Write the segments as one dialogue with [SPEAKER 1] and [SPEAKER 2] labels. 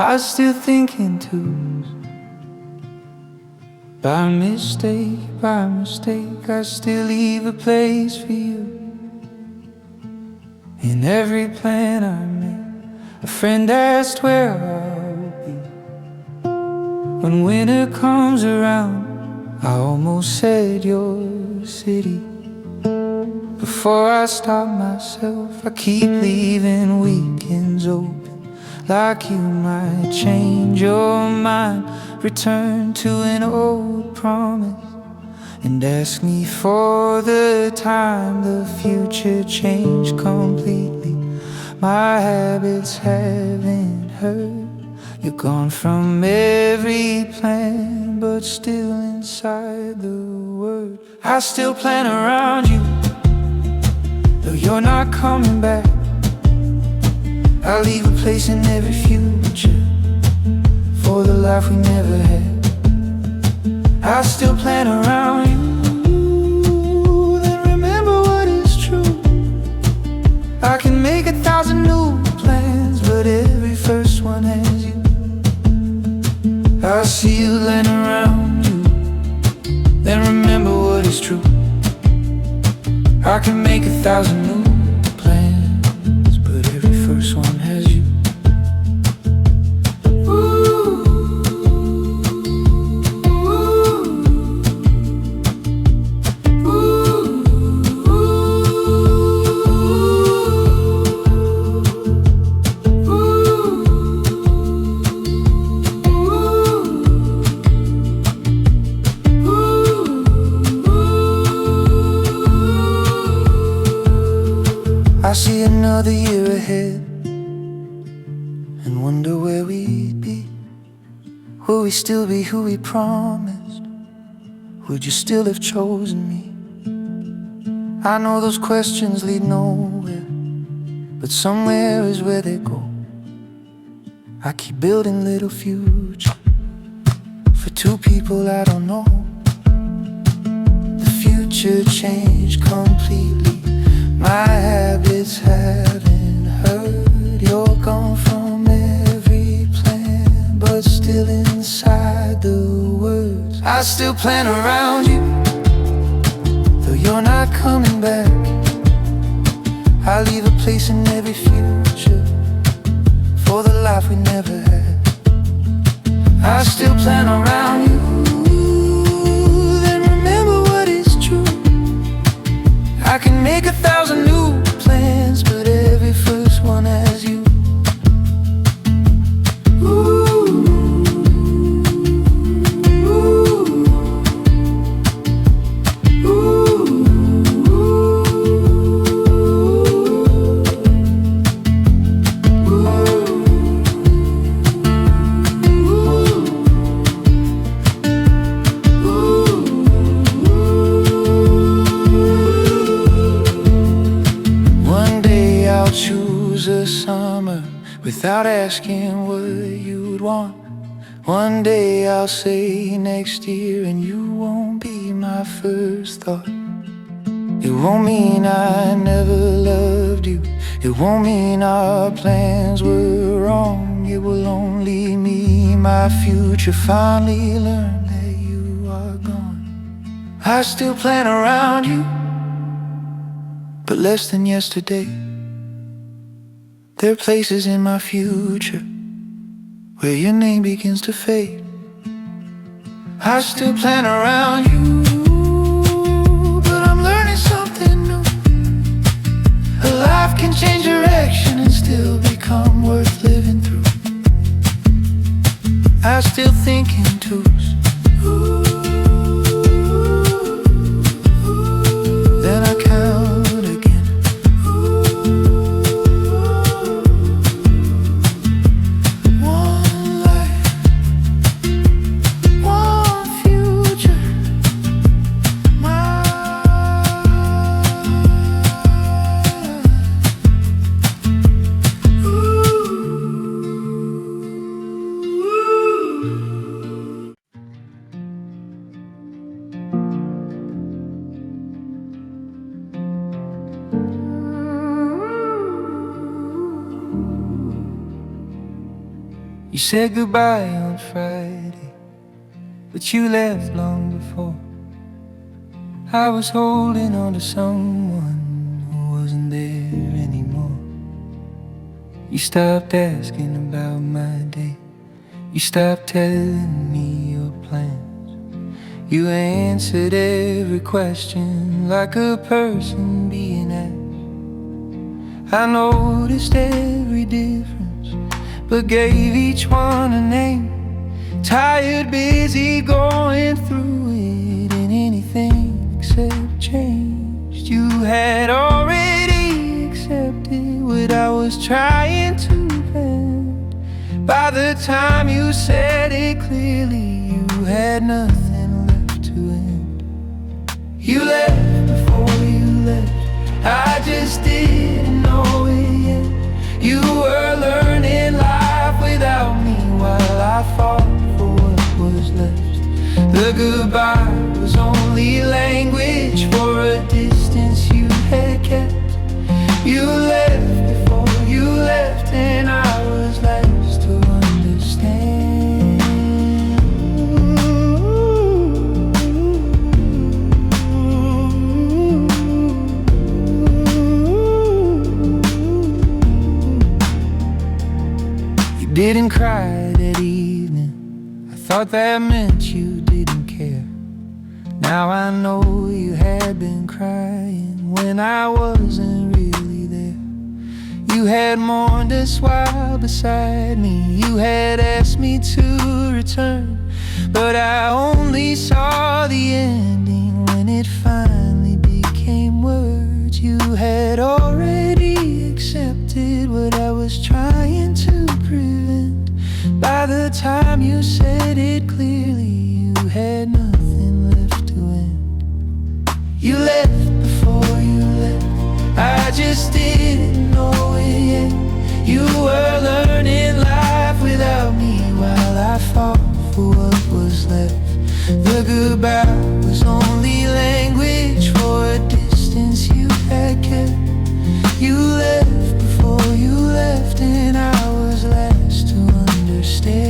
[SPEAKER 1] I still think in twos. By mistake, I still leave a place for you. In every plan I made, a friend asked where I'll be. When winter comes around, I almost said your city. Before I stop myself, I keep leaving weekends open, like you might change your mind, return to an old promise, and ask me for the time the future changed completely. My habits haven't hurt. You're gone from every plan, but still inside the word. I still plan around you, though you're not coming back. I leave a place in every future for the life we never had. I still plan around you, then remember what is true. I can make 1,000 new plans, but every first one has you. I see you laying around you, then remember what is true. I can make 1,000 new plans, but every first one has you. I see another year ahead and wonder where we'd be. Will we still be who we promised? Would you still have chosen me? I know those questions lead nowhere, but somewhere is where they go. I keep building little future for two people I don't know. The future changed completely. My habits haven't hurt. You're gone from every plan, but still inside the words. I still plan around you, though you're not coming back. I leave a place in every future for the life we never had. I still plan around you, then remember what is true. I can make 1,000 new plans, but every first one has you. Choose a summer without asking what you'd want. One day I'll say next year, and you won't be my first thought. It won't mean I never loved you. It won't mean our plans were wrong. It will only mean my future finally learned that you are gone. I still plan around you, but less than yesterday. There are places in my future where your name begins to fade. I still plan around you, but I'm learning something new. A life can change direction and still become worth living through. I still think in twos. Then I count again. You said goodbye on Friday, but you left long before. I was holding on to someone who wasn't there anymore. You stopped asking about my day. You stopped telling me your plans. You answered every question like a person being asked. I noticed every difference, but gave each one a name. Tired, busy, going through it, and anything except changed. You had already accepted what I was trying to bend. By the time you said it clearly, you had nothing left to end. You left before you left, I just didn't know it yet. You were learning life without me while I fought for what was left. The goodbye was only language for a distance you had kept. You left before you left, and I was last to understand. You didn't cry that evening, I thought that meant you didn't care. Now I know you had been crying when I wasn't really there. You had mourned us while beside me. You had asked me to return, but I only saw the ending when it finally became words. You had already accepted what I was trying to prevent. By the time you said it clearly, you had nothing left to end. You left before you left, I just didn't know it yet. You were learning life without me while I fought for what was left. The goodbye was only language for a distance you had kept. You left before you left, and I was last to understand.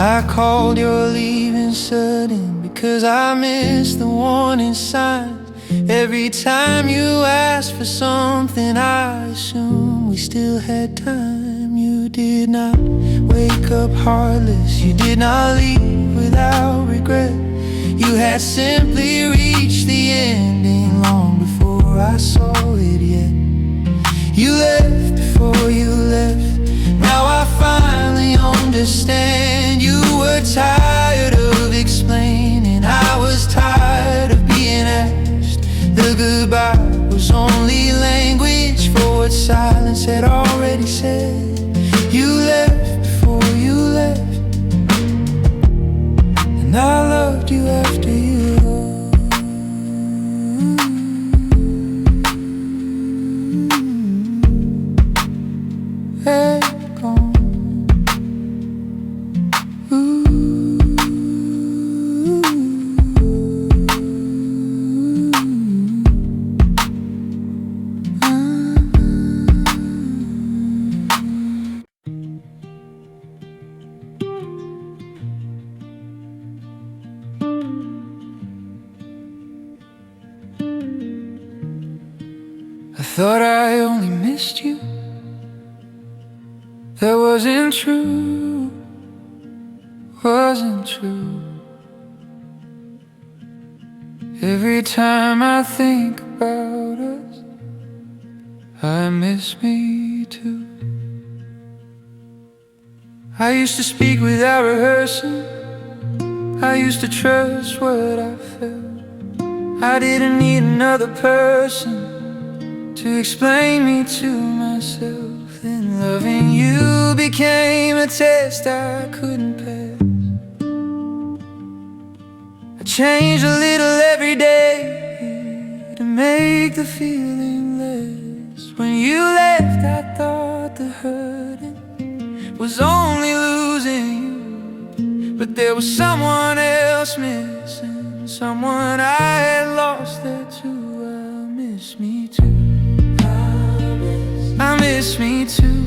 [SPEAKER 1] I called your leaving sudden because I missed the warning signs. Every time you asked for something, I assumed we still had time. You did not wake up heartless, you did not leave without regret. You had simply reached the ending long before I saw it yet. You left before you left, now I finally understand. You were tired of explaining, I was tired of being asked. The goodbye was only language for what silence had already said. You left before you left, and I loved you after you had gone. I thought I only missed you. That wasn't true, wasn't true. Every time I think about us, I miss me too. I used to speak without rehearsing, I used to trust what I felt. I didn't need another person to explain me to myself. Then loving you became a test I couldn't pass. I change a little every day to make the feeling less. When you left, I thought the hurting was only losing you, but there was someone else missing, someone I had lost there too. I miss me too. I miss me too.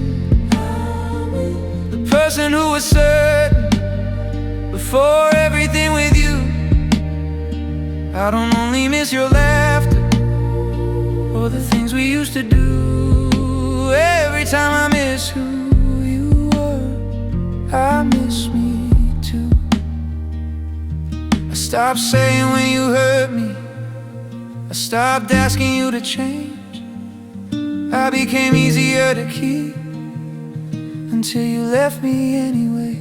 [SPEAKER 1] The person who was certain before everything with you. I don't only miss your laughter or the things we used to do. Every time I miss who you were, I miss me too. I stopped saying when you hurt me, I stopped asking you to change. I became easier to keep until you left me anyway.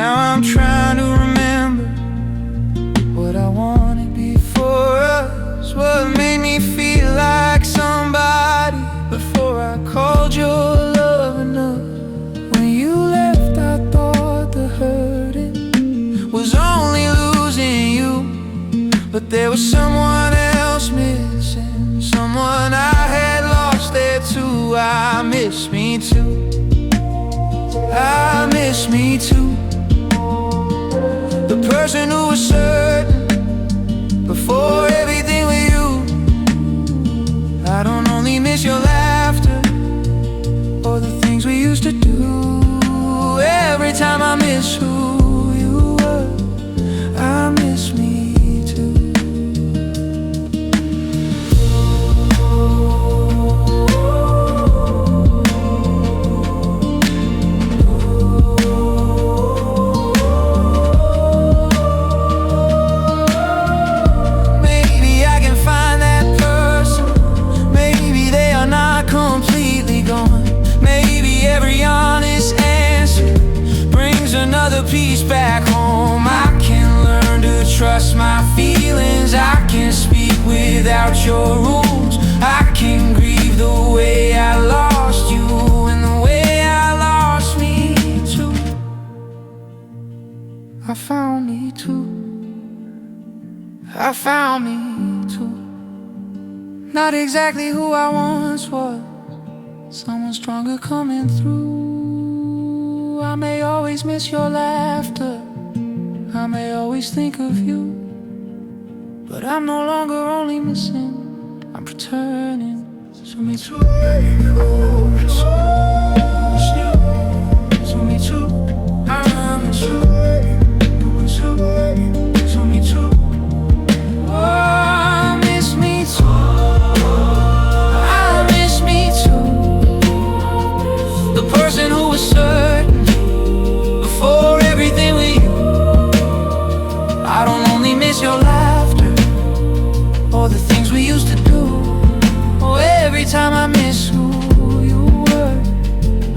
[SPEAKER 1] Now I'm trying to remember what I wanted before us, what made me feel like somebody before I called your love enough. When you left, I thought the hurting was only losing you, but there was someone else missing, someone I had lost there too. I miss me too. I miss me too. The person who was certain before everything with you. I don't only miss your laughter or the things we used to do. Every time I miss who you were, I miss me too. Peace back home. I can learn to trust my feelings. I can speak without your rules. I can grieve the way I lost you and the way I lost me too. I found me too. I found me too. Not exactly who I once was, someone stronger coming through. I may always miss your laughter, I may always think of you, but I'm no longer only missing, I'm returning. So me too. So me too. I miss you. So me too. Oh, miss me too. I miss me too. The person who was certain for everything with you. I don't only miss your laughter or the things we used to do. Oh, every time I miss who you were,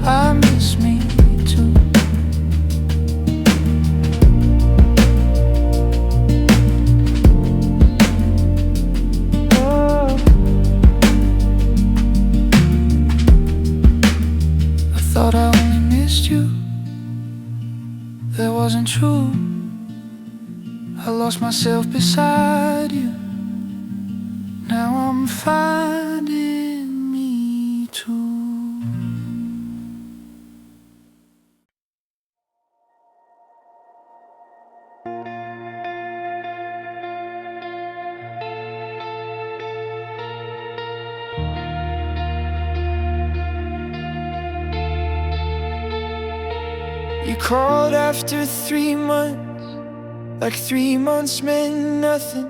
[SPEAKER 1] I miss me too. Oh. I thought I only missed you. That wasn't true. I lost myself beside you. Now I'm finding me too. You called after 3 months, like 3 months meant nothing.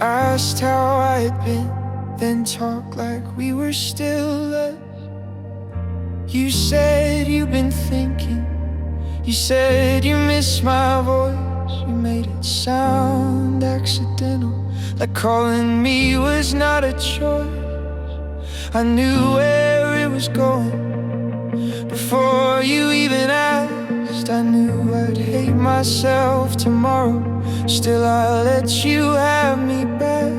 [SPEAKER 1] Asked how I had been, then talked like we were still us. You said you've been thinking, you said you missed my voice. You made it sound accidental, like calling me was not a choice. I knew where it was going before you even asked. I knew I'd hate myself tomorrow, still I let you have me back.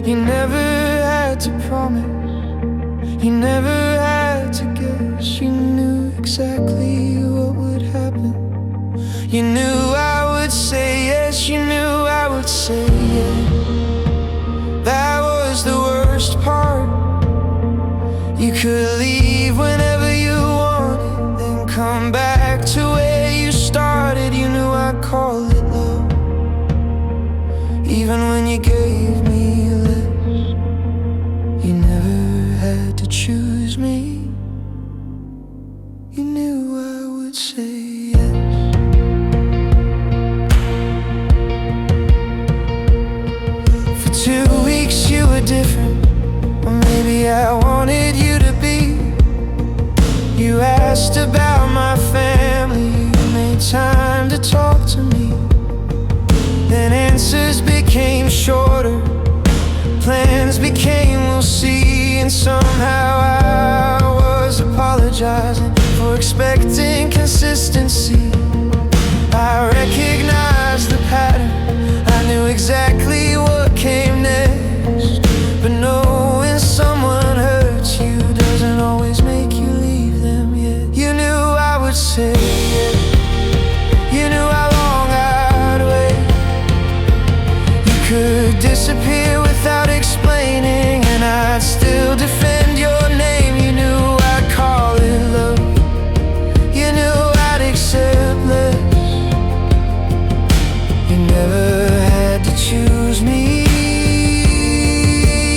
[SPEAKER 1] You never had to promise, you never had to guess. You knew exactly what would happen. You knew I would say way I wanted you to be. You asked about my family, you made time to talk to me. Then answers became shorter, plans became we'll see. And somehow I was apologizing for expecting consistency. I recognized the pattern, I knew exactly what came next. But knowing someone hurts you doesn't always make you leave them yet. You knew I would say it, you knew how long I'd wait. You could disappear without explaining, and I'd still defend your name. You knew I'd call it love, you knew I'd accept less. You never had to choose me.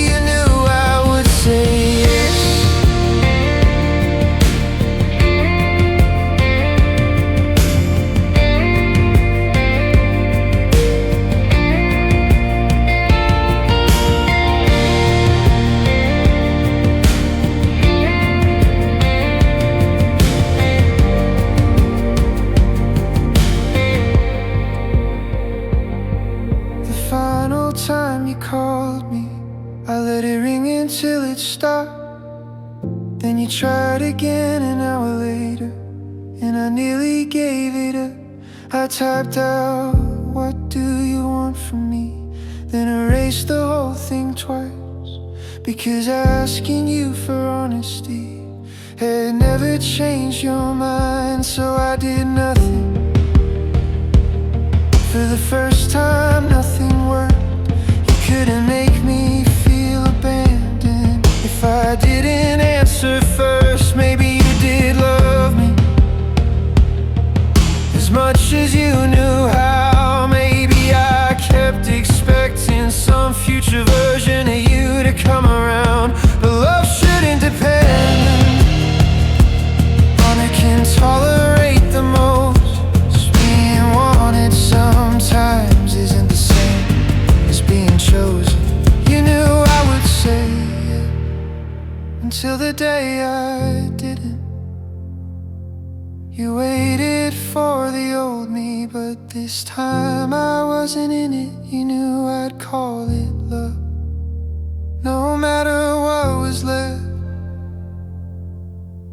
[SPEAKER 1] You knew I would say yes. Final time you called me, I let it ring until it stopped. Then you tried again an hour later, and I nearly gave it up. I typed out, "What do you want from me?" Then erased the whole thing twice, because asking you for honesty had never changed your mind. So I did nothing. For the first time, nothing worked. You couldn't make me feel abandoned. If I didn't answer first, maybe you did love me as much as you knew how. Maybe I kept expecting some future version of you to come around. But love shouldn't depend on who can tolerate the most. Being wanted sometimes isn't the same as being chosen. You knew I would say it until the day I didn't. You waited for the old me, but this time I wasn't in it. You knew I'd call it love, no matter what was left.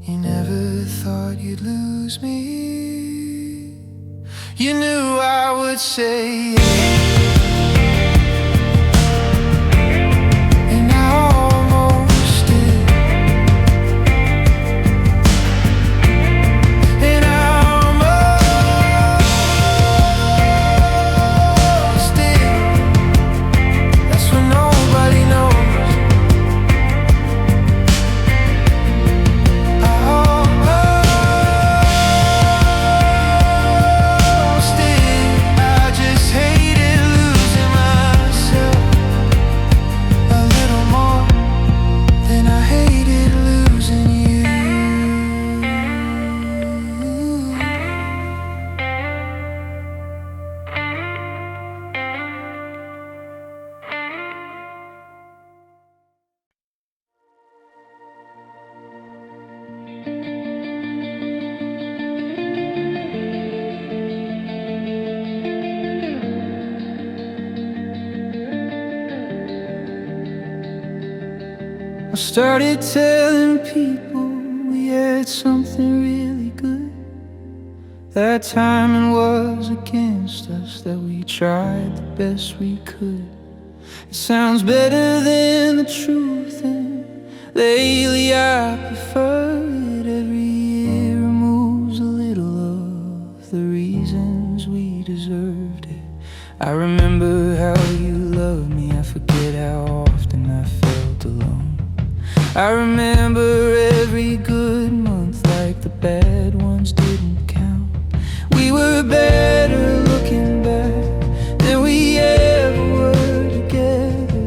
[SPEAKER 1] You never thought you'd lose me. You knew I would say yes. And I almost did. And I almost did. That's when nobody knows. I almost did. I just hated losing myself a little more than I hated losing you. I started telling people we had something really good. That timing was against us, that we tried the best we could. It sounds better than the truth, and lately I prefer it. Every year removes a little of the reasons we deserved it. I remember how you loved me, I forget how often I felt alone. I remember every good month like the bad ones didn't count. We were better looking back than we ever were together.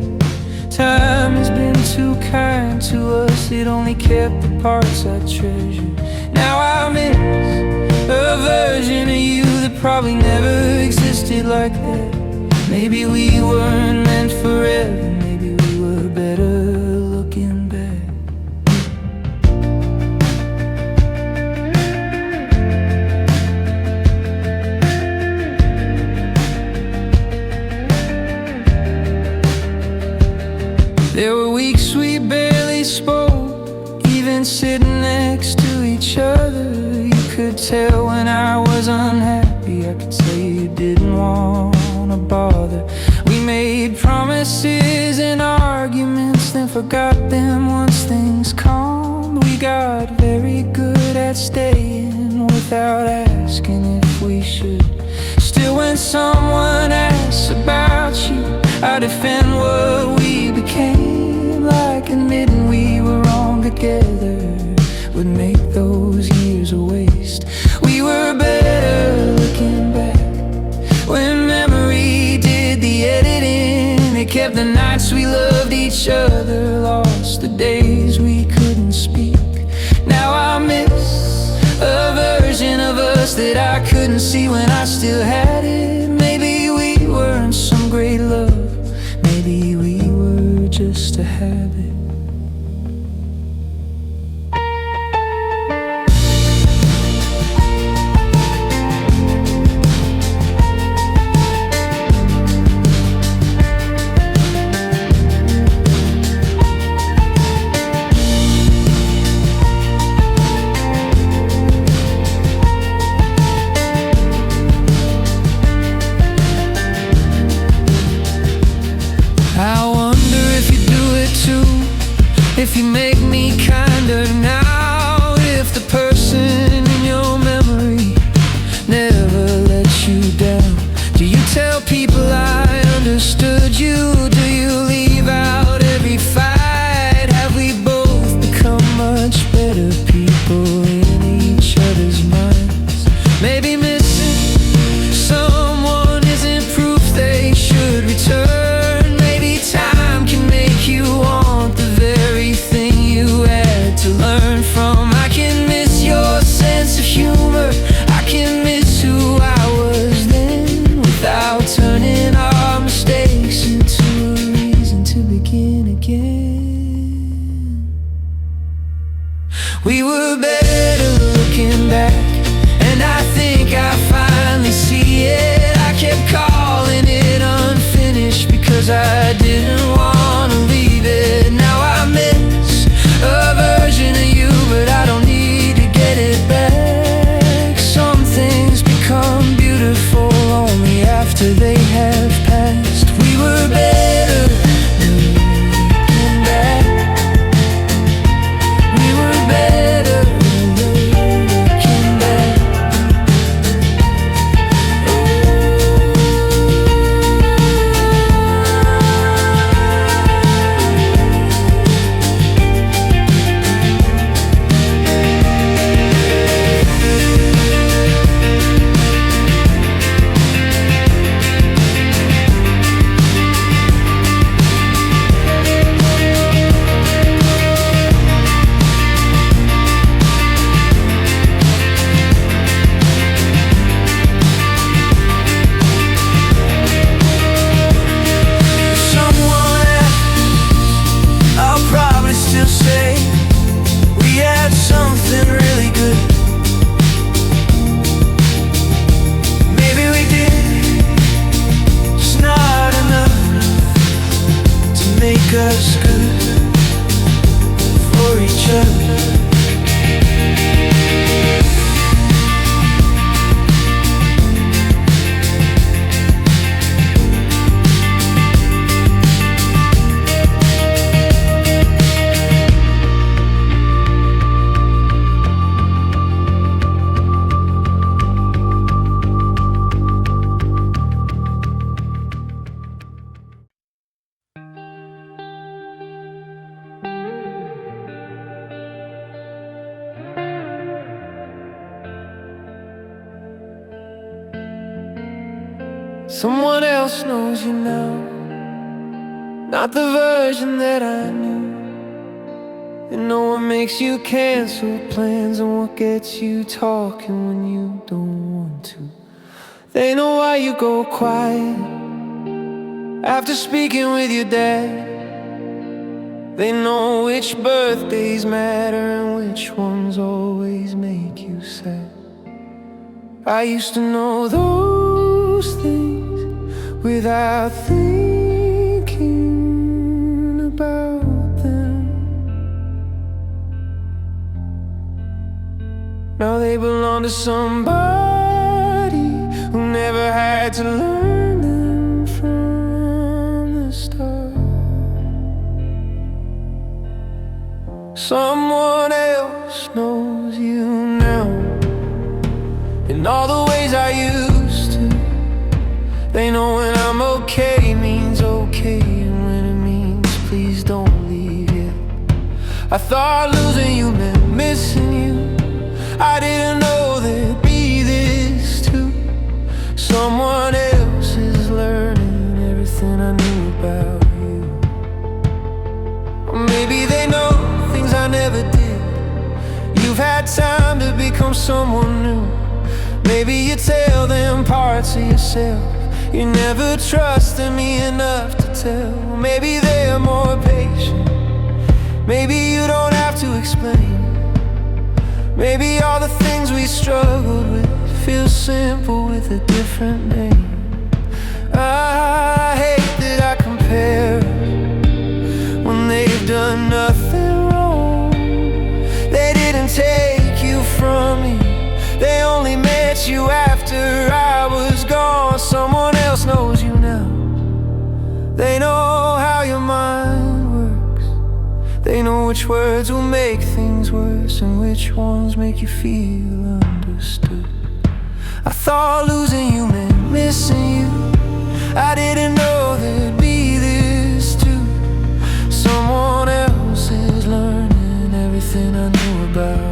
[SPEAKER 1] Time has been too kind to us, it only kept the parts I treasured. Now I miss a version of you that probably never existed like that. Maybe we weren't meant forever, maybe we were better looking back. barely spoke, even sitting next to each other. You could tell when I was unhappy, I could say you didn't wanna bother. We made promises and arguments, then forgot them once things calmed. We got very good at staying without asking if we should. Still, when someone asks about you, I defend what we became. Like admitting we were wrong together would make those years a waste. We were better looking back, when memory did the editing. It kept the nights we loved each other, lost the days we couldn't speak. Now I miss a version of us that I couldn't see when I still had it. Maybe we weren't some great love, maybe we were just a habit. If you make me kinder now, if the person in your memory never let you down, do you tell people I understood you? Do you leave out every fight? Have we both become much better people in each other's minds? Maybe missing someone isn't proof they should return. Maybe time can make you want the very thing you had to learn from. I can miss your sense of humor, I can miss who I was then, without turning our mistakes into a reason to begin again. We were better looking back, and I think I finally see it. I kept calling it unfinished because I didn't want to leave it. Now I miss a version of you, but I don't need to get it back. Some things become beautiful only after they have passed. We were better looking back. We were better looking back. Us good for each other. Someone else knows you now, not the version that I knew. They know what makes you cancel plans and what gets you talking when you don't want to. They know why you go quiet after speaking with your dad. They know which birthdays matter and which ones always make you sad. I used to know those things without thinking about them. Now they belong to somebody who never had to learn them from the start. Someone else knows you now in all the ways I used to. They know when I'm okay means okay, and when it means please don't leave yet. I thought losing you meant missing you. I didn't know there'd be this too. Someone else is learning everything I knew about you. Or maybe they know things I never did. You've had time to become someone new. Maybe you tell them parts of yourself you never trusted me enough to tell. Maybe they're more patient. Maybe you don't have to explain. Maybe all the things we struggled with feel simple with a different name. I hate that I compare when they've done nothing wrong. They didn't take you from me. They only met you after I was gone. Someone else knows you now. They know how your mind works. They know which words will make things worse and which ones make you feel understood. I thought losing you meant missing you. I didn't know there'd be this too. Someone else is learning everything I knew about.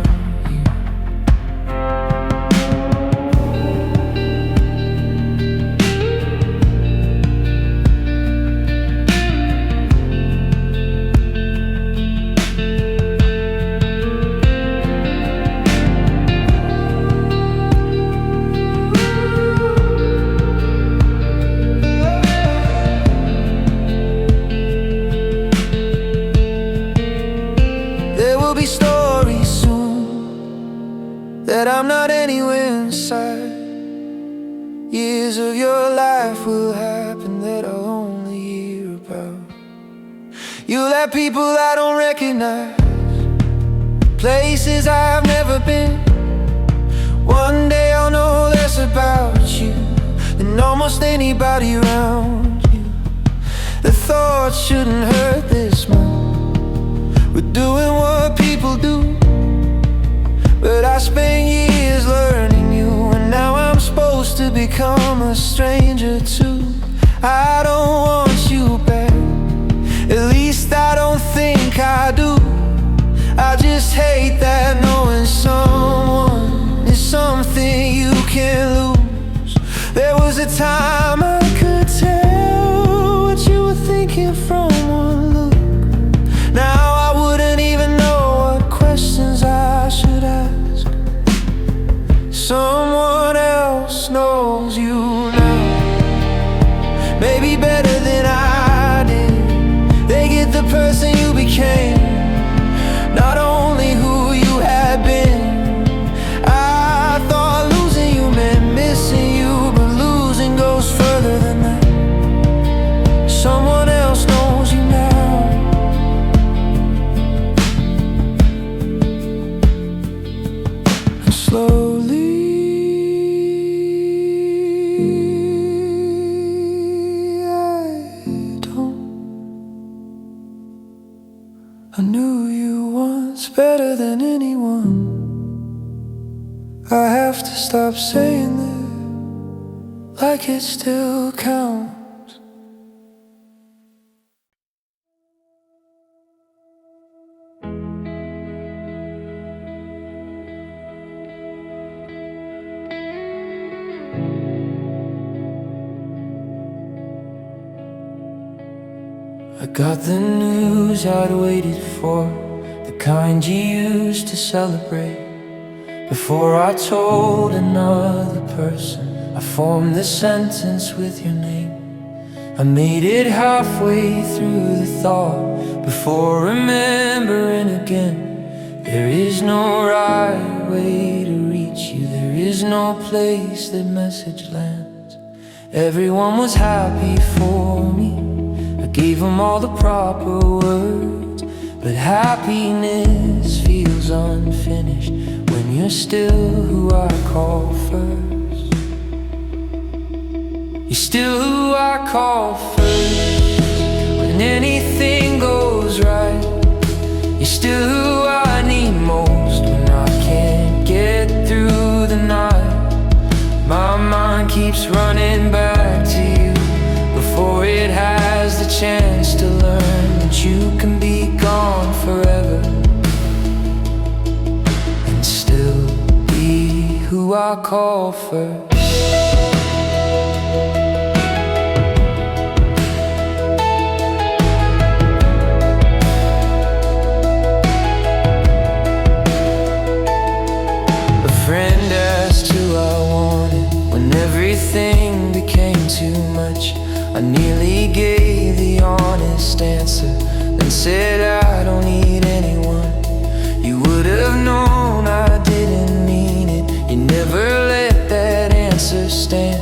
[SPEAKER 1] Stories soon that I'm not anywhere inside. Years of your life will happen that I'll only hear about. You'll have people I don't recognize, places I've never been. One day I'll know less about you than almost anybody around you. The thought shouldn't hurt this much. We're doing what people do, but I spent years learning you, and now I'm supposed to become a stranger too. I don't want you back, at least I don't think I do. I just hate that knowing someone is something you can't lose. There was a time I could tell what you were thinking from one look. Now I wouldn't even know what questions I should ask. Someone else knows you now, maybe better than I did. They get the person you became, not only who you had been. I thought losing you meant missing you, but losing goes further than that. Someone else knows you now. Slowly I knew you once better than anyone. I have to stop saying that, like it still counts. I got the news I'd waited for, the kind you used to celebrate. Before I told another person, I formed the sentence with your name. I made it halfway through the thought before remembering again. There is no right way to reach you, there is no place that message lands. Everyone was happy for me, I gave them all the proper words, but happiness feels unfinished when you're still who I call first. You're still who I call first. When anything goes right, you're still who I need most. When I can't get through the night, my mind keeps running back to you before it has the chance to learn that you can be gone forever and still be who I call first. Everything became too much. I nearly gave the honest answer, then said I don't need anyone. You would have known I didn't mean it. You never let that answer stand.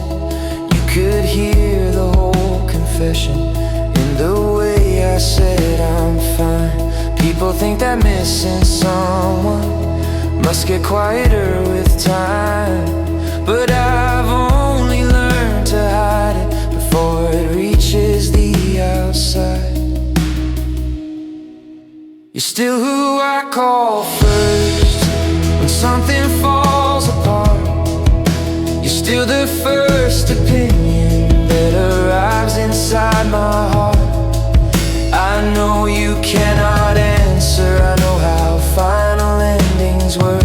[SPEAKER 1] You could hear the whole confession in the way I said I'm fine. People think that missing someone must get quieter with time, but I've only learned to hide it before it reaches the outside. You're still who I call first. When something falls apart, you're still the first opinion that arrives inside my heart. I know you cannot answer, I know how final endings work,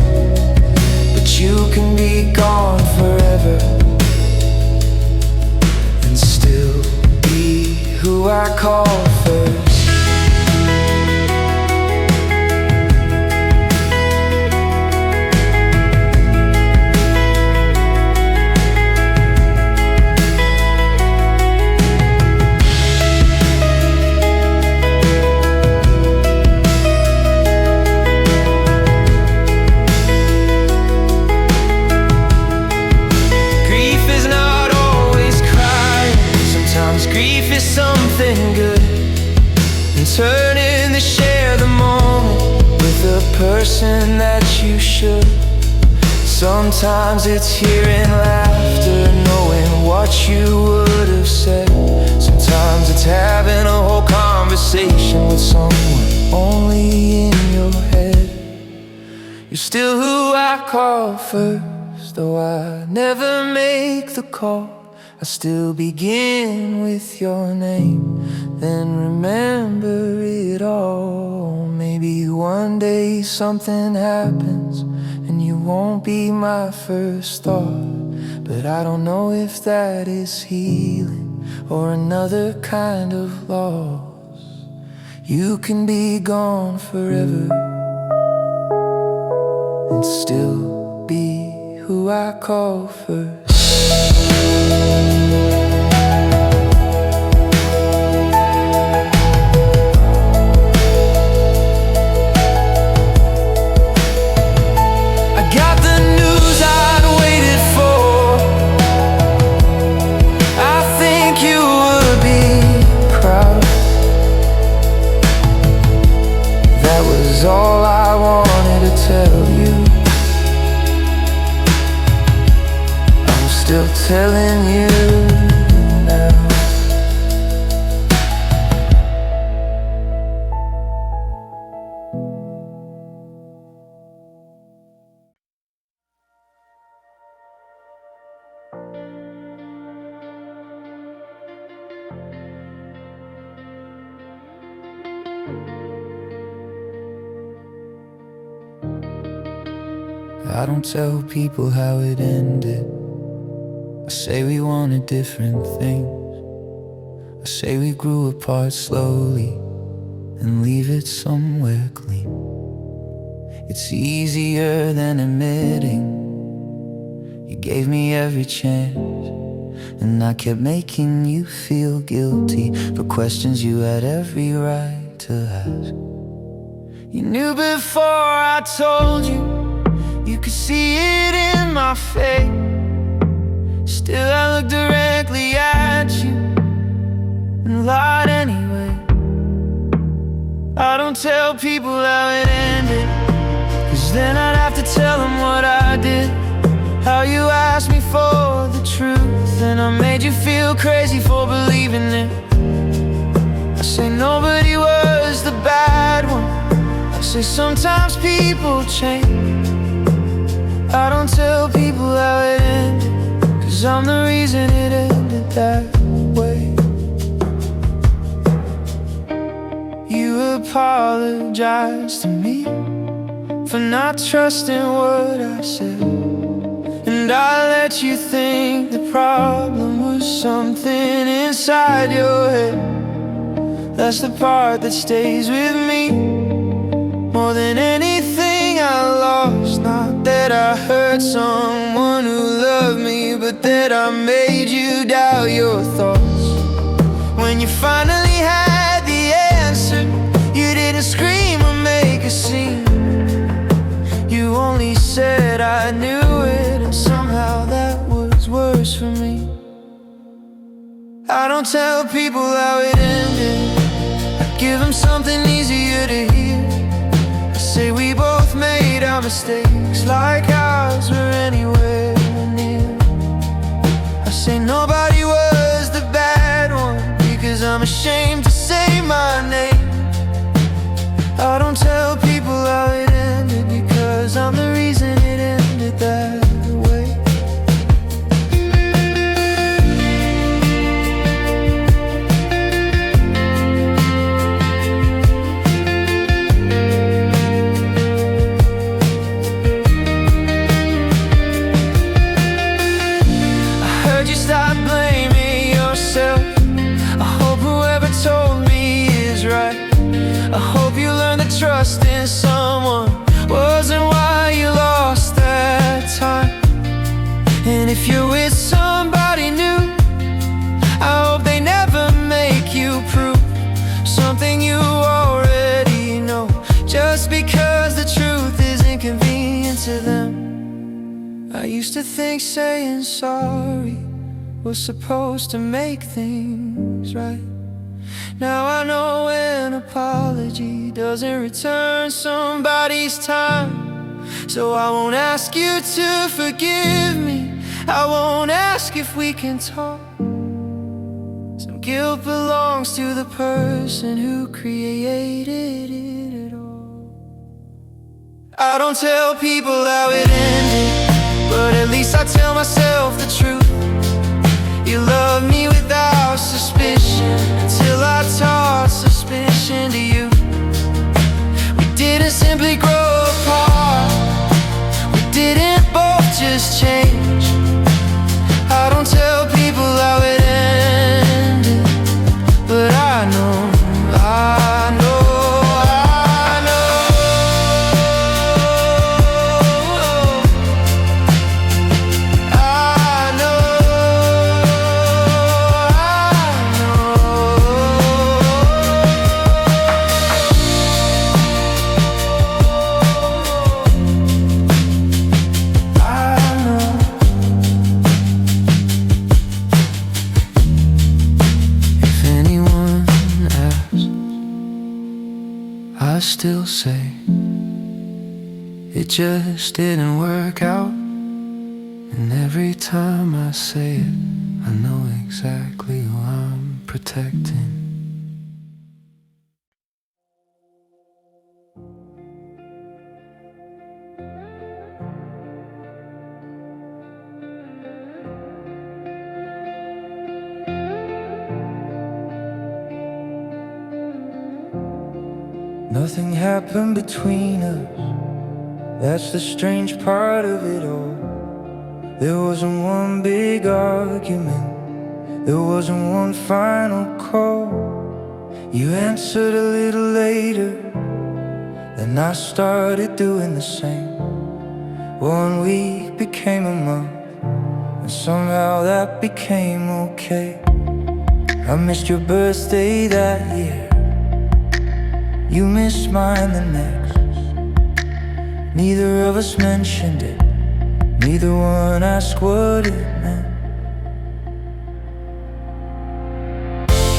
[SPEAKER 1] but you can be gone forever and still be who I call first. Grief is something good, and turning to share the moment with the person that you should. Sometimes it's hearing laughter, knowing what you would have said. Sometimes it's having a whole conversation with someone only in your head. You're still who I call first, though I never make the call. I still begin with your name, then remember it all. Maybe one day something happens and you won't be my first thought, but I don't know if that is healing or another kind of loss. You can be gone forever and still be who I call first. All I wanted to tell you, I'm still telling you now. I don't tell people how it ended. I say we wanted different things. I say we grew apart slowly and leave it somewhere clean. It's easier than admitting you gave me every chance, and I kept making you feel guilty for questions you had every right to ask. You knew before I told you, you could see it in my face. Still I looked directly at you and lied anyway. I don't tell people how it ended, 'cause then I'd have to tell them what I did, how you asked me for the truth, and I made you feel crazy for believing it. I say nobody was the bad one. I say sometimes people change. I don't tell people how it ended, 'cause I'm the reason it ended that way. You apologized to me for not trusting what I said, and I let you think the problem was something inside your head. That's the part that stays with me more than anything I lost. Not that I hurt someone who loved me, but that I made you doubt your thoughts. When you finally had the answer, you didn't scream or make a scene. You only said I knew it, and somehow that was worse for me. I don't tell people how it ended, I give them something easier to hear. I say we both made our mistakes, like ours were anywhere near. I say nobody was the bad one, because I'm ashamed to say my name. I don't tell people how it ended, because I'm the reason it ended that way. I heard you stop blaming yourself. I hope whoever told me is right. I hope you learn that trust in someone wasn't why you lost that time. And if you're with somebody new, I hope they never make you prove something you already know, just because the truth is inconvenient to them. I used to think saying sorry was supposed to make things right. Now I know an apology doesn't return somebody's time. So I won't ask you to forgive me, I won't ask if we can talk. Some guilt belongs to the person who created it all. I don't tell people how it ended, but at least I tell myself the truth. You love me without suspicion, until I taught suspicion to you. We didn't simply grow apart, we didn't both just change. I don't tell people how it ended, but I know, I know. I still say it just didn't work out, and every time I say it, I know exactly who I'm protecting. Nothing happened between us, that's the strange part of it all. There wasn't one big argument, there wasn't one final call. You answered a little later, then I started doing the same. 1 week became a month, and somehow that became okay. I missed your birthday that year, you missed mine the next. Neither of us mentioned it, neither one asked what it meant.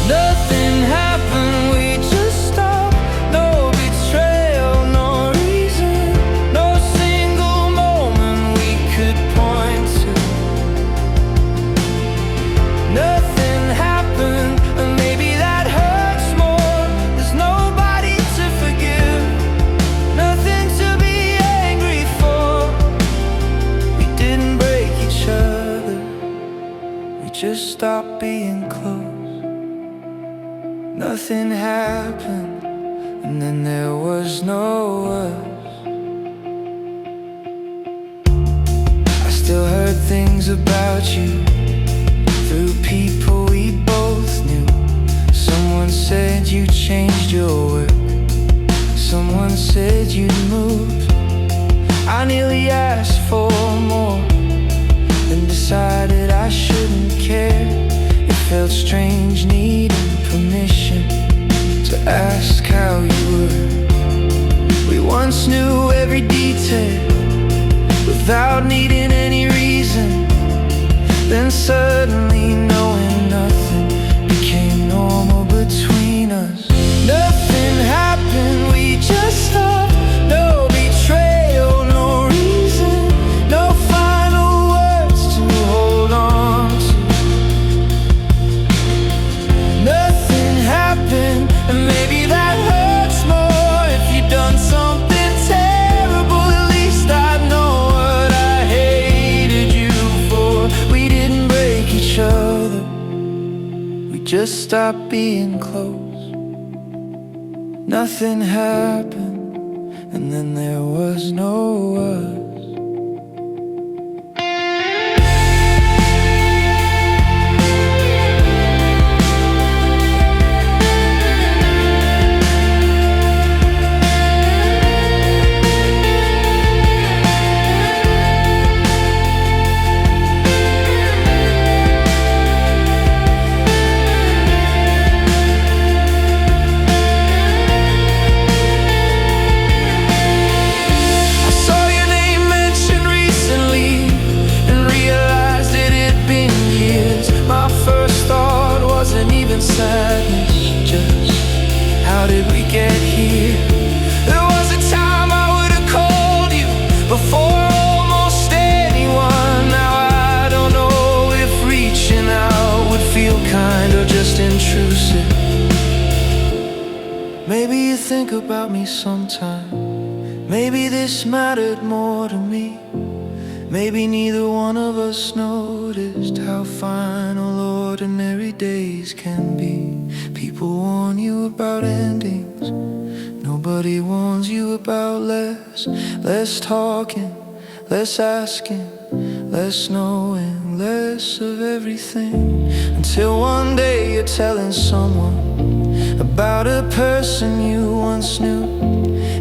[SPEAKER 1] Nothing happened, we just stopped. No betrayal, no reason, no single stopped being close. Nothing happened, and then there was no us. I still heard things about you through people we both knew. Someone said you changed your work. Someone said you'd moved. I nearly asked for more, then decided I shouldn't care. It felt strange needing permission to ask how you were. We once knew every detail without needing any reason. Then suddenly knowing nothing became normal between us. Nothing happened, we just stopped. No betrayal, no reason, no final words to hold on to. Nothing happened, and maybe that hurts more. If you've done something terrible, at least I'd know what I hated you for. We didn't break each other, we just stopped being close. Nothing happened, and then there was no us. Sadness, just how did we get here? There was a time I would have called you before almost anyone. Now I don't know if reaching out would feel kind or just intrusive. Maybe you think about me sometime. Maybe this mattered more to me. Maybe neither one of us noticed how fine all ordinary days can be. People warn you about endings, nobody warns you about less talking, less asking, less knowing, less of everything. Until one day you're telling someone about a person you once knew,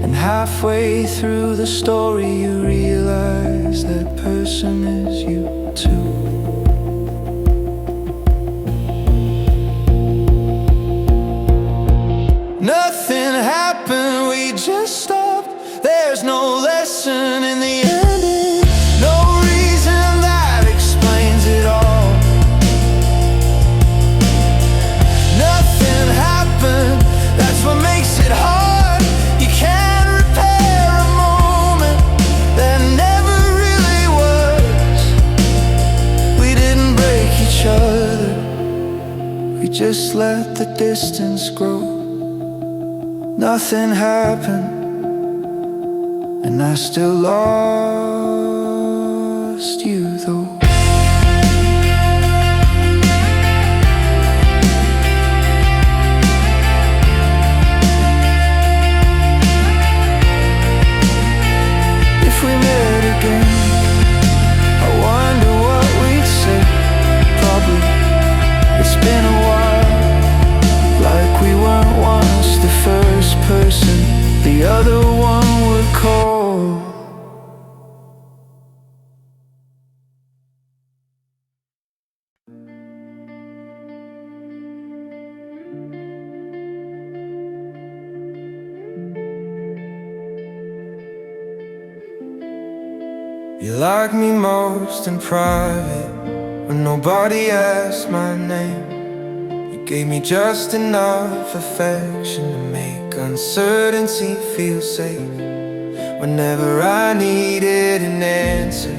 [SPEAKER 1] and halfway through the story you realize that person is you too. Nothing happened, we just stopped. There's no lesson in the ending, no reason that explains it all. Nothing happened, that's what makes it hard. You can't repair a moment that never really was. We didn't break each other, we just let the distance grow. Nothing happened, and I still lost you though. If we met again, I wonder what we'd say. Probably it's been a while, like we weren't once the first person the other one would call. You like me most in private, when nobody asked my name. You gave me just enough affection to make uncertainty feel safe. Whenever I needed an answer,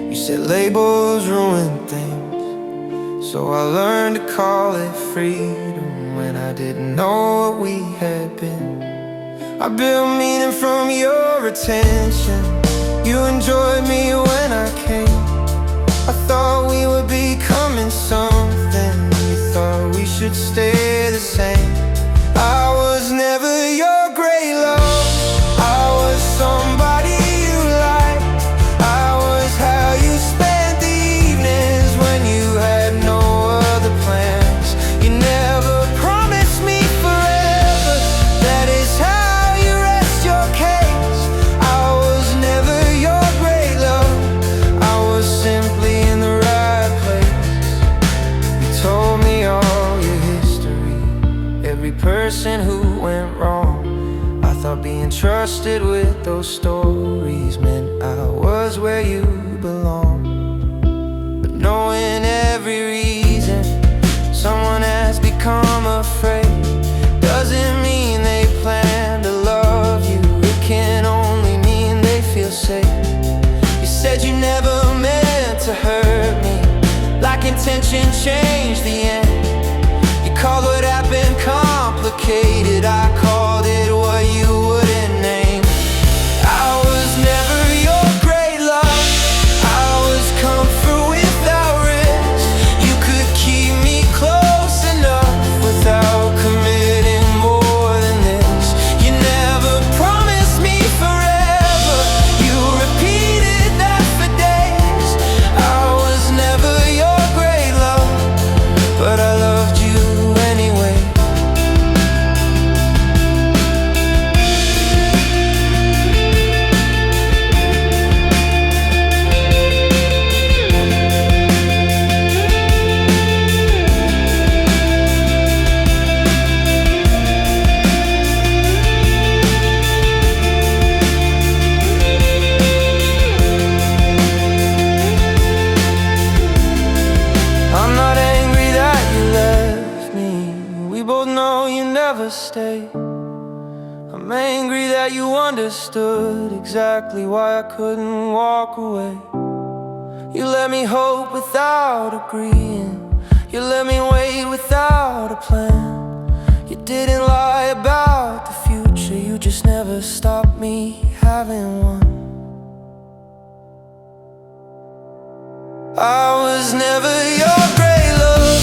[SPEAKER 1] you said labels ruin things. So I learned to call it freedom when I didn't know what we had been. I built meaning from your attention. You enjoyed me when I came. I thought we were becoming something. should stay the same. I was never your great love. I was somebody you liked. I was how you spent the evenings when you had no other plans. You never promised me forever. That is how you rest your case. I was never your great love. I was simply in the right place. You told me all your history, every person who went wrong. I thought being trusted with those stories meant I was where you belong. But knowing every reason someone has become afraid doesn't mean they plan to love you. It can only mean they feel safe. You said you never meant to hurt me, like intention changed the end. You called what happened complicated, I called it what you wouldn't name. I was never your great love. I was comfort without risk. You could keep me close enough without committing more than this. You never promised me forever. You repeated that for days. I was never your great love, but I loved you anyway. I'm not angry that you left me. We both know you never stay. I'm angry that you understood exactly why I couldn't walk away. You let me hope without agreeing. You let me wait without a plan. You didn't lie about the future. You just never stopped me having one. I was never your great love.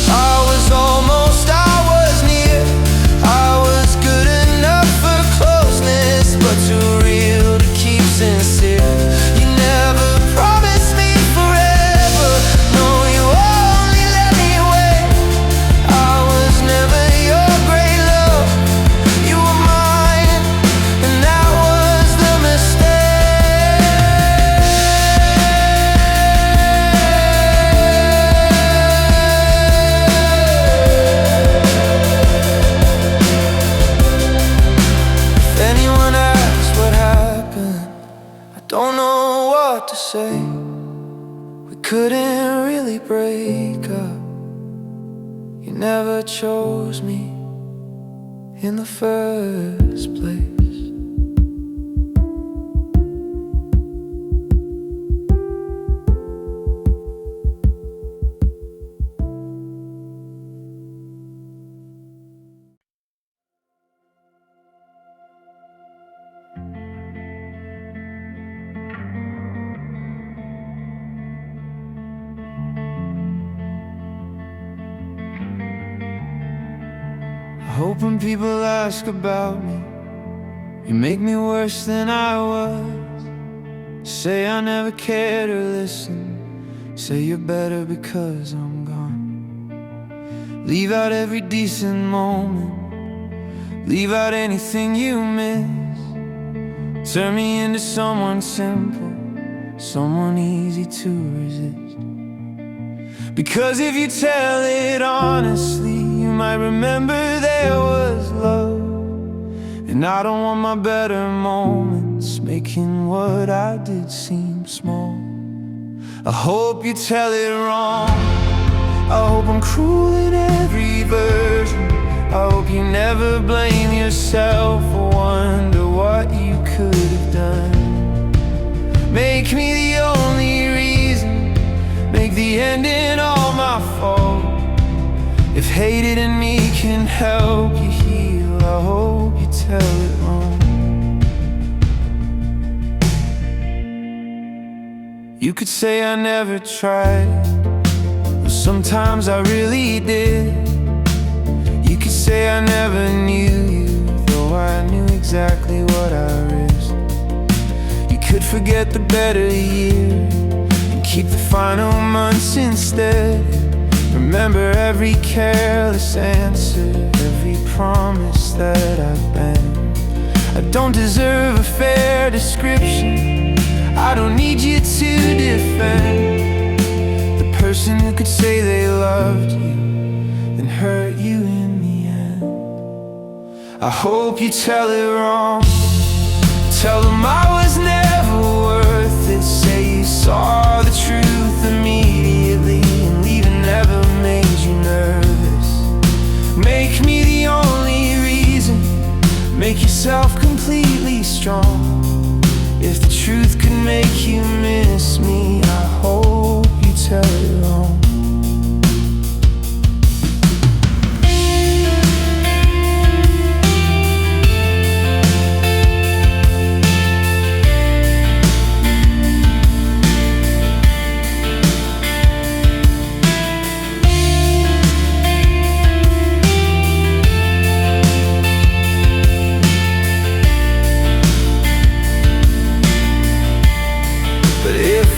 [SPEAKER 1] I was almost, I was near. I was good enough for closeness, but too real to keep sincere. You never promised me forever. No, you only let me wait. I was never your great love. You were mine, and that was the mistake. Don't know what to say. We couldn't really break up. You never chose me in the first place. I hope when people ask about me, you make me worse than I was. Say I never cared or listened. Say you're better because I'm gone. Leave out every decent moment. Leave out anything you miss. Turn me into someone simple, someone easy to resist. Because if you tell it honestly, you might remember there was love. And I don't want my better moments making what I did seem small. I hope you tell it wrong. I hope I'm cruel in every version. I hope you never blame yourself or wonder what you could have done. Make me the only reason, make the ending all my fault. If hated in me can help you heal, I hope you tell it wrong. You could say I never tried, but sometimes I really did. say I never knew you, though I knew exactly what I risked. You could forget the better years and keep the final months instead. Remember every careless answer, every promise that I've been. I don't deserve a fair description, I don't need you to defend the person who could say they loved you, then hurt you in the end. I hope you tell it wrong, tell them I was never worth it. Say you saw the truth immediately, and leaving never made you nervous. Make me the only reason, make yourself completely strong. If the truth could make you miss me, I hope you tell it wrong.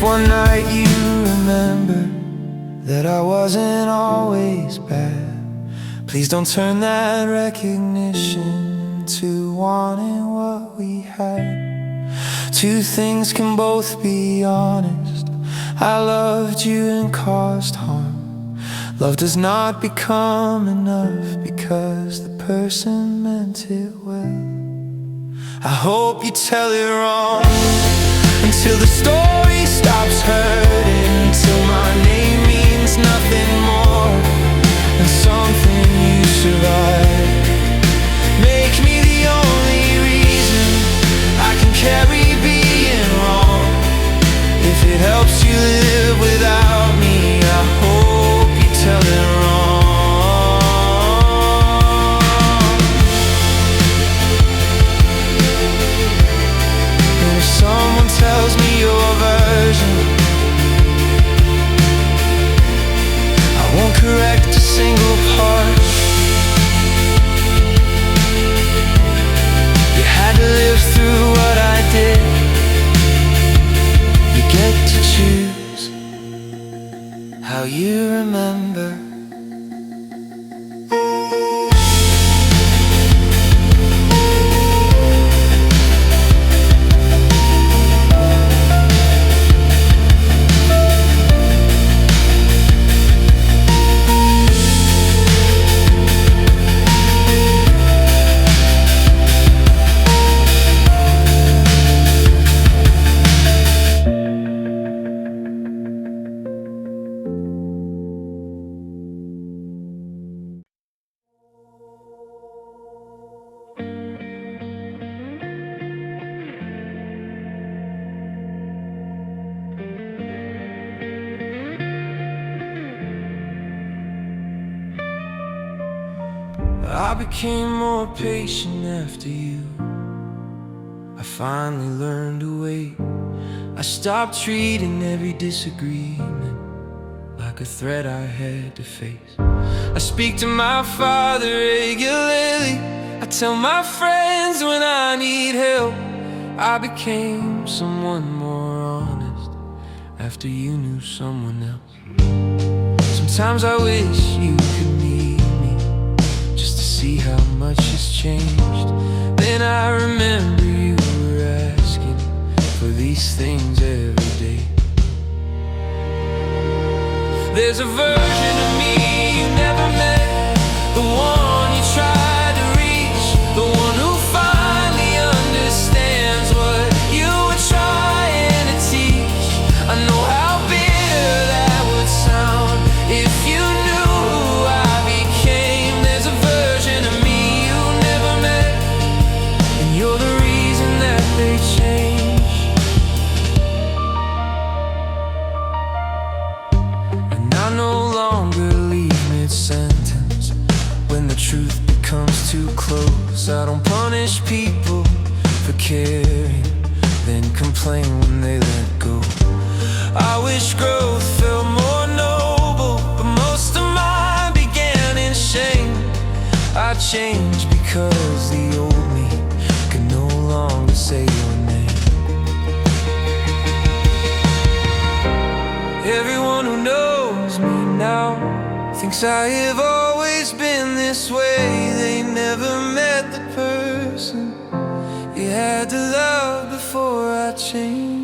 [SPEAKER 1] One night you remember that I wasn't always bad, please don't turn that recognition to wanting what we had. Two things can both be honest, I loved you and caused harm. Love does not become enough because the person meant it well. I hope you tell it wrong, until the story stops hurting, until my name means nothing more than something you survived. Make me the only reason I can carry being wrong. If it helps you live without me, I hope you tell it wrong. And if someone tells me your version, I won't correct a single part. You had to live through what I did, you get to choose how you remember. I became more patient after you. I finally learned to wait. I stopped treating every disagreement like a threat I had to face. I speak to my father regularly, I tell my friends when I need help. I became someone more honest after you knew someone else. Sometimes I wish you could meet me just to see how much has changed. Then I remember you were asking for these things every day. There's a version of me you never met, the one you tried to reach, the one who finally understands what you were trying to teach. I know how bitter that would sound if you knew who I became. There's a version of me you never met, and you're the reason that they change. And I no longer leave mid-sentence when the truth becomes too close. I don't punish people for caring, then complain when they let go. I wish growth felt more noble, but most of mine began in shame. I changed because the old me could no longer say your name. Everyone who knows me now thinks I have always been this way. They never met the person you had to love before I changed.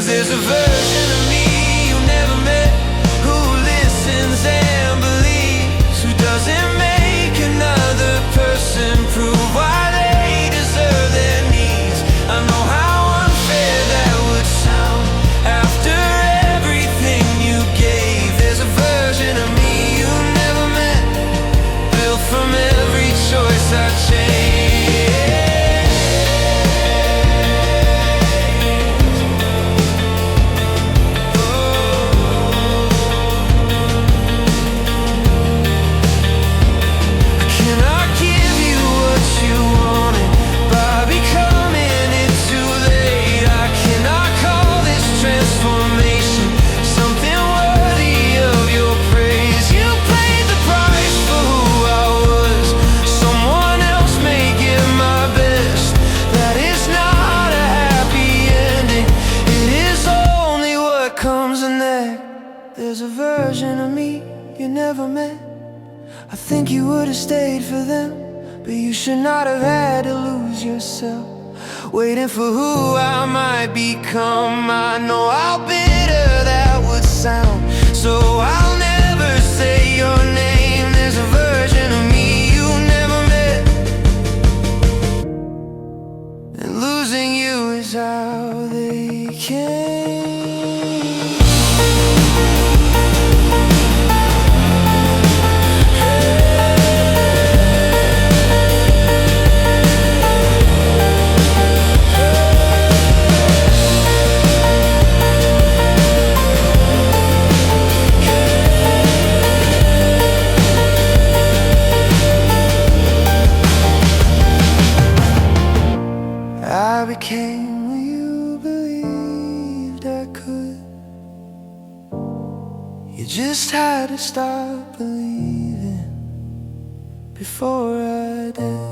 [SPEAKER 1] There's a version of me you never met, who listens and believes, who doesn't make another person prove why they deserve their needs. I know how unfair that would sound after everything you gave. There's a version of me you never met, built from every choice I changed. There's a version of me you never met. I think you would have stayed for them, but you should not have had to lose yourself, waiting for who I might become. I know how bitter that would sound, so I'll never say your name. There's a version of me you never met, and losing you is how they came. I became what you believed I could. You just had to stop believing before I did.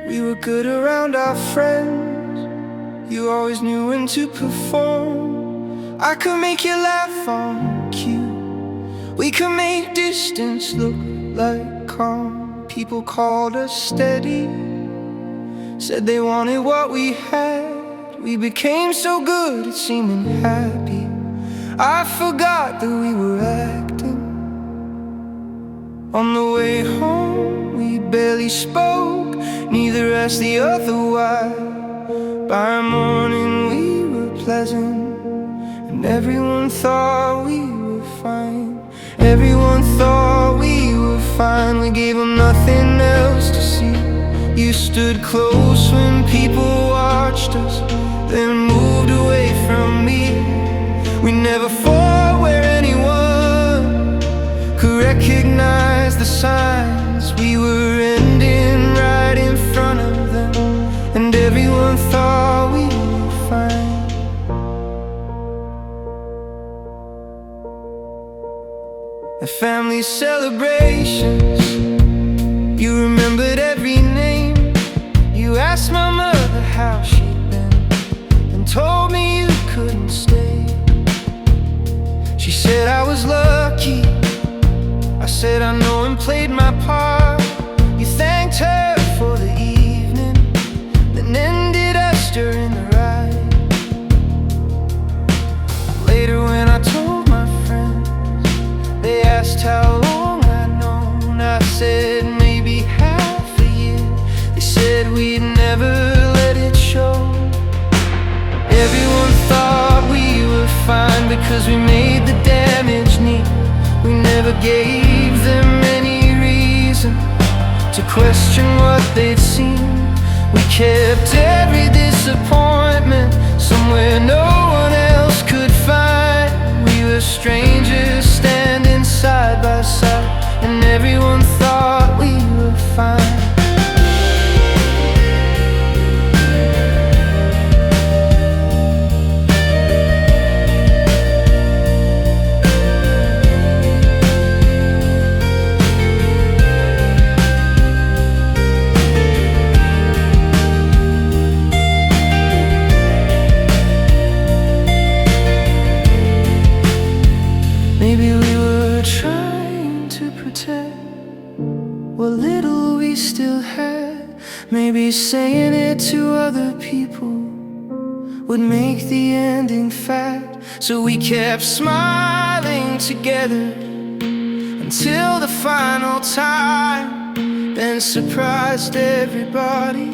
[SPEAKER 1] We were good around our friends, you always knew when to perform. I could make you laugh on cue, we could make distance look like calm. People called us steady, said they wanted what we had. We became so good at seeming happy, I forgot that we were acting. On the way home we barely spoke, neither asked the other why. By morning we were pleasant, and everyone thought we were fine. Everyone thought we were fine. We gave them nothing else to see. You stood close when people watched us, then moved away from me. We never fought where anyone could recognize the signs. We were ending right in front of them, and everyone thought we were fine. At family celebrations, you remembered every name. You asked my mother how she'd been, and told me you couldn't stay. She said I was lucky, I said I know, and played my part. You thanked her for the evening, then ended us during the ride. Later when I told my friends, they asked how long I'd known. I said maybe half a year. They said we'd never let it show. Everyone thought we were fine because we made the damage neat. We never gave them any reason to question what they'd seen. We kept every disappointment somewhere no one else could find. We were strangers standing side by side, and everyone thought we were fine. Maybe we were trying to protect what little we still had. Maybe saying it to other people would make the ending fact. So we kept smiling together until the final time, then surprised everybody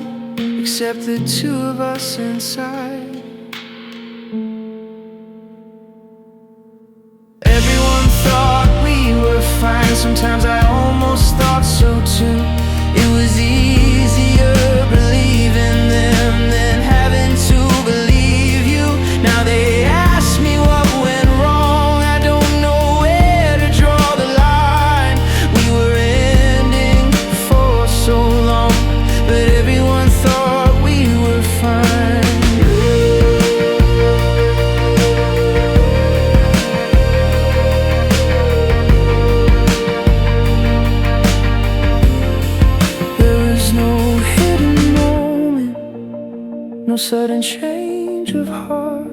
[SPEAKER 1] except the two of us inside. Everyone thought we were fine. Sometimes I almost thought so too. It was easier believing them than having to believe you. Now they ask me what went wrong. I don't know where to draw the line. We were ending for so long, but everyone thought we were fine. No sudden change of heart,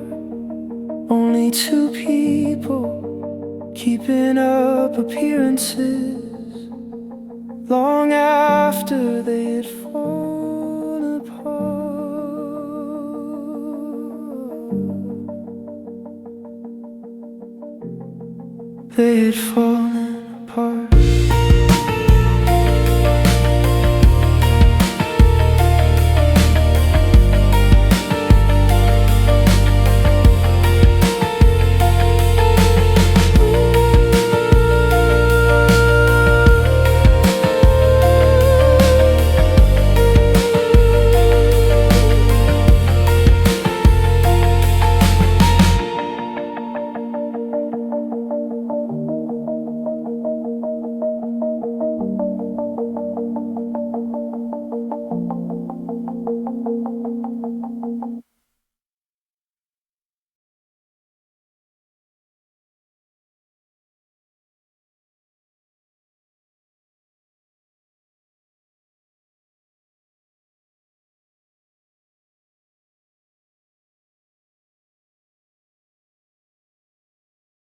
[SPEAKER 1] only two people keeping up appearances long after they had fallen apart. They had fallen